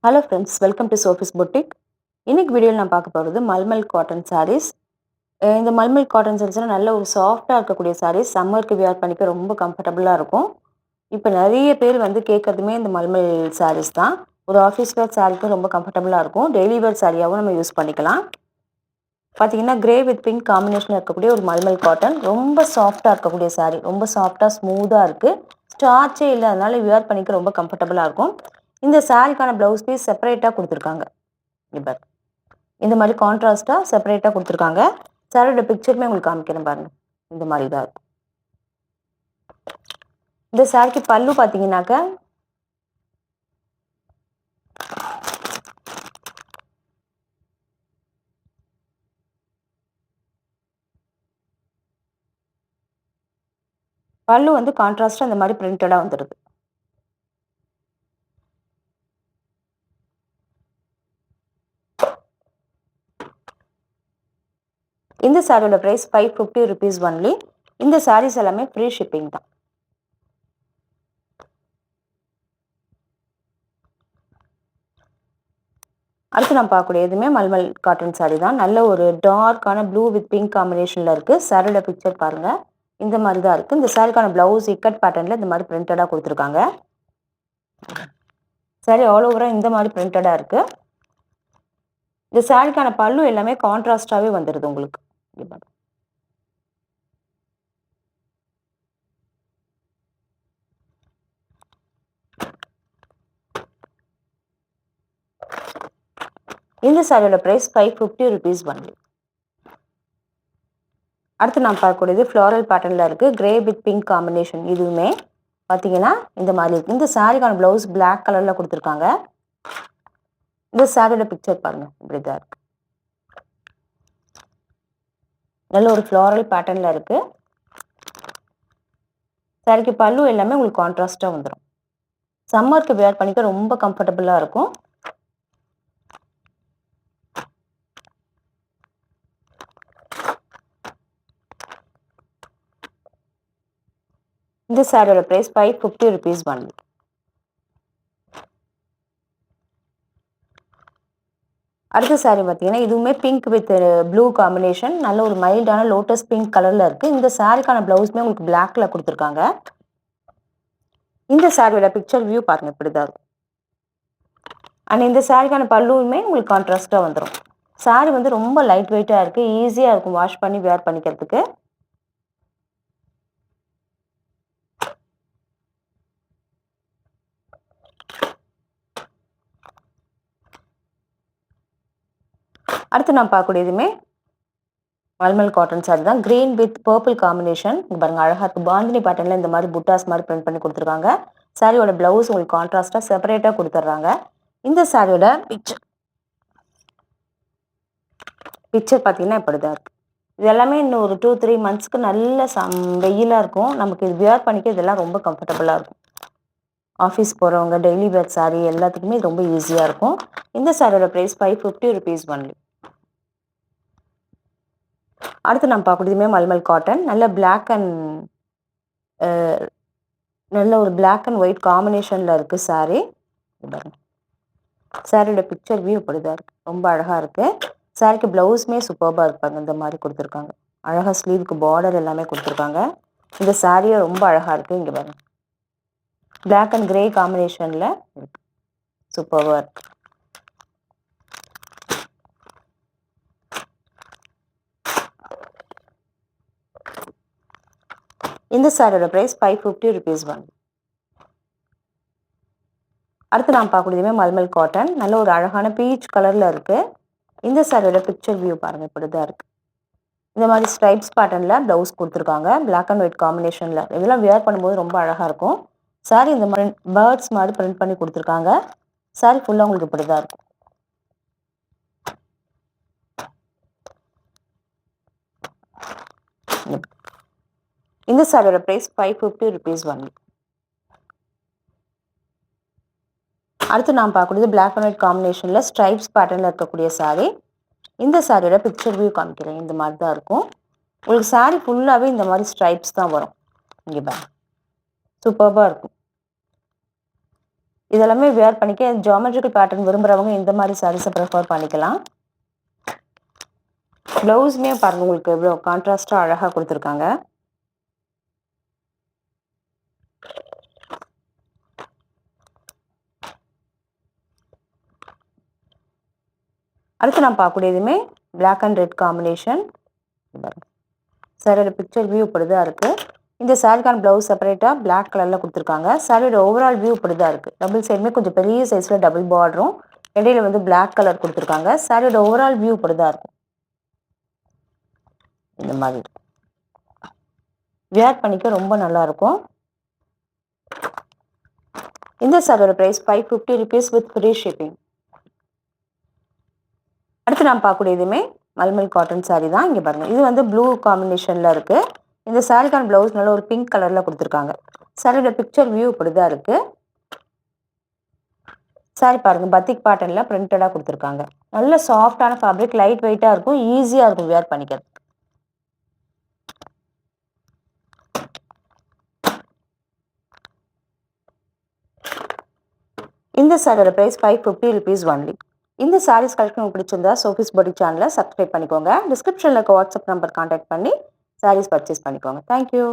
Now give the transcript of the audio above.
Hello friends, welcome to Sophie's boutique. இன்னைக்கு வீடியோவில் நான் பார்க்க போகிறது மல்மல் காட்டன் சாரீஸ். இந்த மல்மல் காட்டன் சாரீஸ்லாம் நல்ல ஒரு சாஃப்டாக இருக்கக்கூடிய சாரீஸ். சம்மருக்கு வியர் பண்ணிக்க ரொம்ப கம்ஃபர்டபுளாக இருக்கும். இப்போ நிறைய பேர் கேட்குறதுமே இந்த மல்மல் சாரீஸ் தான். ஒரு ஆஃபீஸ் வேர் சாரீக்கும் ரொம்ப கம்ஃபர்டபுளாக இருக்கும். டெய்லி வேர் சாரியாகவும் நம்ம யூஸ் பண்ணிக்கலாம். பார்த்தீங்கன்னா கிரே வித் பிங்க் காம்பினேஷனில் இருக்கக்கூடிய ஒரு மல்மல் காட்டன் ரொம்ப சாஃப்டாக இருக்கக்கூடிய சாரீ. ரொம்ப சாஃப்டாக ஸ்மூத்தாக இருக்குது. ஸ்டார்ச்சே இல்லை, அதனால வியர் பண்ணிக்க ரொம்ப கம்ஃபர்டபுளாக இருக்கும். இந்த சாரிக்கான ப்ளவுஸ் பீஸ் செப்பரேட்டாக கொடுத்துருக்காங்க. இப்போ இந்த மாதிரி கான்ட்ராஸ்ட்டாக செப்பரேட்டாக கொடுத்துருக்காங்க. சாரியோட பிக்சருமே உங்களுக்கு காமிக்கிறேன் பாருங்கள். இந்த மாதிரி தான் இருக்கும். இந்த சாரிக்கு பல்லு பார்த்தீங்கன்னாக்க பல்லு கான்ட்ராஸ்ட்டாக இந்த மாதிரி பிரிண்டடாக வந்துடுது. இந்த சாரியோட ப்ரைஸ் 550 rupees ஒன்லி. இந்த சாரீஸ் எல்லாமே ஃப்ரீ ஷிப்பிங் தான். அடுத்து நான் பார்க்கக்கூடிய எதுவுமே மல்மல் காட்டன் சாரீ தான். நல்ல ஒரு டார்க்கான ப்ளூ வித் பிங்க் காம்பினேஷனில் இருக்குது. சாரியோட பிக்சர் பாருங்கள். இந்த மாதிரி தான் இருக்குது. இந்த சாரிக்கான ப்ளவுஸ் இக்கட் பேட்டர்னில் இந்த மாதிரி பிரிண்டடாக கொடுத்துருக்காங்க. சாரி ஆல் ஓவராக இந்த மாதிரி பிரிண்டடாக இருக்குது. இந்த சாரிக்கான பல்லு எல்லாமே கான்ட்ராஸ்டாகவே வந்துடுது உங்களுக்கு. இந்த சாரியோட ப்ரைஸ் 550 rupees ஒன்லி. அடுத்து நான் பார்க்கக்கூடியது ஃப்ளாரல் பேட்டர்னில் இருக்குது. Grey with pink combination. இதுவுமே பார்த்தீங்கன்னா இந்த மாதிரி இருக்குது. இந்த சாரிக்கான ப்ளவுஸ் பிளாக் கலரில் கொடுத்துருக்காங்க. இந்த சாரியோட பிக்சர் பாருங்கள், இப்படி தான் இருக்குது. நல்ல ஒரு ஃப்ளாரல் பேட்டர்னில் இருக்குது. சாரிக்கு பல்லு எல்லாமே உங்களுக்கு கான்ட்ராஸ்டாக வந்துடும். சம்மருக்கு வேர் பண்ணிக்க ரொம்ப கம்ஃபர்டபுளாக இருக்கும். இந்த சாரியோட ப்ரைஸ் 550 rupees ஒன்லி. அடுத்த சாரி பார்த்தீங்கன்னா இதுவுமே பிங்க் வித் ப்ளூ காம்பினேஷன். நல்ல ஒரு மைல்டான லோட்டஸ் பிங்க் கலரில் இருக்குது. இந்த சாரிக்கான ப்ளவுஸ்மே உங்களுக்கு பிளாக்ல கொடுத்துருக்காங்க. இந்த சாரியோட பிக்சர் வியூ பாருங்கள், இப்படி தான் இருக்கும். அண்ட் இந்த சாரிக்கான பல்லுவுமே உங்களுக்கு கான்ட்ராஸ்டாக வந்துடும். சாரி ரொம்ப லைட் வெயிட்டாக இருக்குது. ஈஸியாக இருக்கும் வாஷ் பண்ணி வேர் பண்ணிக்கிறதுக்கு. அடுத்து நான் பார்க்கக்கூடியதுமே மல்மல் காட்டன் சாரி தான். Green with purple combination. பாருங்கள், அழகாக இருக்குது. பாந்தினி பேட்டர்னில் இந்த மாதிரி புட்டாஸ் மாதிரி பிரிண்ட் பண்ணி கொடுத்துருக்காங்க. சாரியோட ப்ளவுஸ் உங்களுக்கு கான்ட்ராஸ்டாக செப்பரேட்டாக கொடுத்துட்றாங்க. இந்த சாரியோட பிக்சர் பார்த்தீங்கன்னா இப்படி தான் இருக்குது. இது எல்லாமே இன்னும் ஒரு 2-3 மந்த்ஸ்க்கு நல்ல வெயிலாக இருக்கும். நமக்கு இது வியர் பண்ணிக்க இதெல்லாம் ரொம்ப கம்ஃபர்டபுளாக இருக்கும். ஆஃபீஸ் போகிறவங்க டெய்லி வேர் சாரி எல்லாத்துக்குமே ரொம்ப ஈஸியாக இருக்கும். இந்த சாரியோட ப்ரைஸ் 550 rupees ஒன்லி. அடுத்து நம்ம பார்க்கக்கூடியதுமே மல்மல் காட்டன். நல்ல பிளாக் அண்ட் நல்ல ஒரு பிளாக் அண்ட் ஒயிட் காம்பினேஷனில் இருக்குது சாரி. சாரியோட பிக்சர் வியூ இப்படி தான் இருக்குது. ரொம்ப அழகாக இருக்குது. சாரிக்கு ப்ளவுஸுமே சூப்பர்பாக இருப்பாங்க. இந்த மாதிரி கொடுத்துருக்காங்க. அழகாக ஸ்லீவுக்கு பார்டர் எல்லாமே கொடுத்துருக்காங்க. இந்த சாரியை ரொம்ப அழகாக இருக்குது. இங்கே பாருங்க, பிளாக் அண்ட் கிரே காம்பினேஷனில் இருக்கு. சூப்பர்பாக இருக்குது. இந்த சாரியோட ப்ரைஸ் 550 rupees ஒன்லி. அடுத்து நான் பார்க்கக்கூடியதுமே மல்மல் காட்டன். நல்ல ஒரு அழகான பீச் கலரில் இருக்குது. இந்த சாரியோட பிக்சர் வியூ பாருங்கள், இப்படி தான் இருக்குது. இந்த மாதிரி ஸ்ட்ரைப்ஸ் பேட்டர்னில் ப்ளவுஸ் கொடுத்துருக்காங்க. பிளாக் அண்ட் ஒயிட் காம்பினேஷனில். இதெல்லாம் வியர் பண்ணும்போது ரொம்ப அழகாக இருக்கும். சாரி இந்த மாதிரி பேர்ட்ஸ் மாதிரி பிரிண்ட் பண்ணி கொடுத்துருக்காங்க. சாரி ஃபுல்லாக உங்களுக்கு இப்படி தான் இருக்கும். இந்த சாரியோட ப்ரைஸ் 550 rupees ஒன்லி. அடுத்து நான் பார்க்கக்கூடியது பிளாக் அண்ட் ஒயிட் காம்பினேஷனில் ஸ்ட்ரைப்ஸ் பேட்டர்னில் இருக்கக்கூடிய சாரி. இந்த சாரியோட பிக்சர் வியூ காமிக்கிறேன். இந்த மாதிரி தான் இருக்கும். உங்களுக்கு சாரி ஃபுல்லாகவே இந்த மாதிரி ஸ்ட்ரைப்ஸ் தான் வரும். இங்கே பாருங்க, சூப்பர்பாக இருக்கும். இதெல்லாமே வேர் பண்ணிக்க ஜியாமெட்ரிக்கல் பேட்டர்ன் விரும்புகிறவங்க இந்த மாதிரி சாரீஸை ப்ரிஃபர் பண்ணிக்கலாம். ப்ளவுஸுமே பாருங்கள் உங்களுக்கு எவ்வளோ கான்ட்ராஸ்டாக அழகாக கொடுத்துருக்காங்க. அடுத்து நான் பார்க்கக்கூடியதுமே பிளாக் அண்ட் ரெட் காம்பினேஷன். சாரியோட பிக்சர் வியூ இப்படிதான் இருக்குது. இந்த சாரிக்கான ப்ளவுஸ் செப்பரேட்டாக பிளாக் கலரில் கொடுத்துருக்காங்க. சாரியோட ஓவரால் வியூ இப்படிதான் இருக்குது. டபுள் சைடுமே கொஞ்சம் பெரிய சைஸில் டபுள் பார்டரும் இடையில வந்து பிளாக் கலர் கொடுத்துருக்காங்க. சாரியோட ஓவரால் வியூ இப்படிதான் இருக்கும். இந்த மாதிரி வியர் பண்ணிக்க ரொம்ப நல்லாயிருக்கும். இந்த சாரியோட price 550 rupees with free shipping. அடுத்து நான் பார்க்கக்கூடியதுமே மல்மல் காட்டன் சாரீ தான். இங்கே பாருங்கள், இது வந்து ப்ளூ காம்பினேஷனில் இருக்குது. இந்த சாரிக்கான ப்ளவுஸ் நல்ல ஒரு பிங்க் கலரில் கொடுத்துருக்காங்க. சாரியோட பிக்சர் வியூ இப்படி தான் இருக்குது. சாரி பாருங்கள், பத்திக் பேட்டர்னில் பிரிண்டடாக கொடுத்துருக்காங்க. நல்ல சாஃப்டான ஃபேப்ரிக், லைட் வெயிட்டாக இருக்கும், ஈஸியாக இருக்கும் வியர் பண்ணிக்கிறது. இந்த சாரியோட ப்ரைஸ் 550 rupees ஒன்லி. இந்த சாரீஸ் கலெக்ஷன் உங்களுக்கு பிடிச்சிருந்தா சோஃபிஸ் பொட்டிக் சேனலை சப்ஸ்கிரைப் பண்ணிக்கோங்க. டிஸ்கிரிப்ஷனில் இருக்க வாட்ஸ்அப் நம்பர் கான்டாக்ட் பண்ணி சாரீஸ் பர்ச்சேஸ் பண்ணிக்கோங்க. தேங்க்யூ.